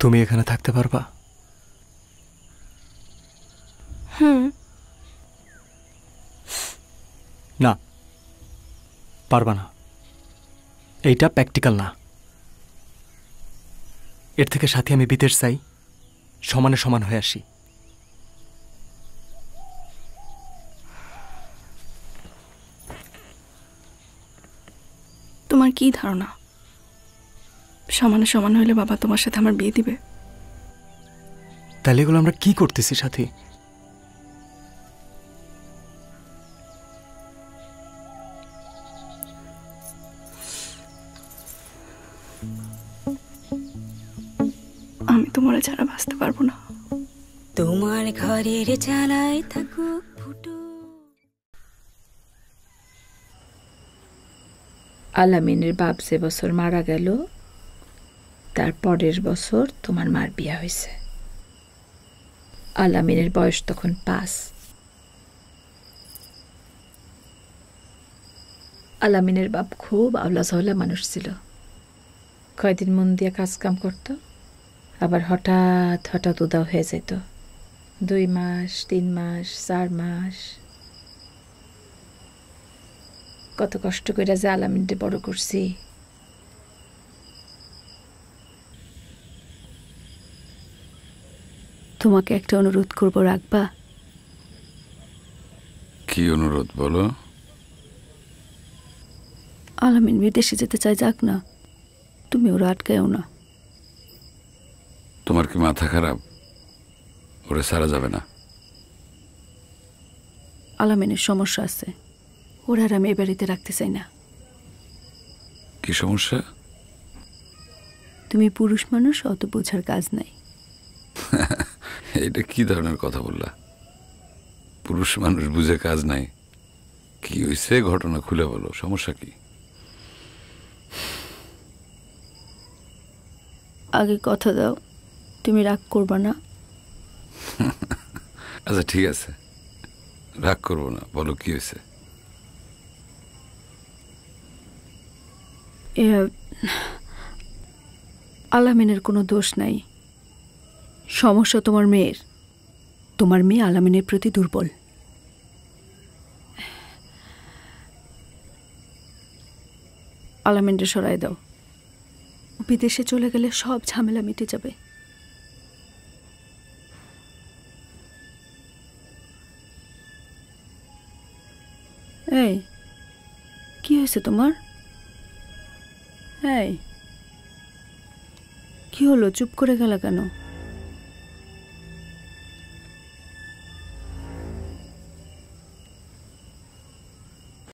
তুমি এখানে থাকতে পারবা? না, পারবা না। এইটা প্র্যাকটিক্যাল না। এর থেকে সাথে আমি বিদেশ চাই, সমানে সমান হয়ে আসি। তোমার কি ধারণা সমানে সমান হইলে বাবা তোমার সাথে আমার বিয়ে দিবে? তাহলে এগুলো আমরা কি করতেছি সাথে? আমি তোমার ছাড়া বাঁচতে পারবো না। তোমার ঘরের চালায় থাকুক ফুটো। আলামিনের বাপ যে বছর মারা গেল, তার পরের বছর তোমার মার বিয়া হয়েছে। আলামিনের বয়স তখন 5। আলামিনের বাপ খুব আওলা ঝওলা মানুষ ছিল। কয়দিন মন দিয়ে কাজ কাম করত, আবার হঠাৎ হঠাৎ উদাও হয়ে যেত। 2 মাস, 3 মাস, 4 মাস। কত কষ্ট করে যে আলামিনকে বড় করছি। তোমাকে একটা অনুরোধ করবো, রাখবা? কি অনুরোধ বলো? আলামিন বিদেশে যেতে চাই, যাক না, তুমি ওরা আটকায়ও না। তোমার কি মাথা খারাপ? ওরে সারা যাবে না। আলামিনের সমস্যা আছে, ওরা আর আমি এ বাড়িতে রাখতে চাই না। কি সমস্যা? তুমি পুরুষ মানুষ, অত বোঝার কাজ নাই। এটা কি ধরনের কথা বললা? পুরুষ মানুষ বুঝে কাজ নাই? কি হয়েছে ঘটনা খুলে বলো, সমস্যা কি? আগে কথা দাও, তুমি রাগ করবা না। আচ্ছা ঠিক আছে, রাগ করবো না, বলো কি হয়েছে। আলামিনের কোনো দোষ নাই, সমস্যা তোমার মেয়ের। তোমার মেয়ে আলামিনের প্রতি দুর্বল। আলামিনকে সরাই দাও, বিদেশে চলে গেলে সব ঝামেলা মিটে যাবে। এই কি হয়েছে তোমার? এই কি হলো, চুপ করে গেলা কেন?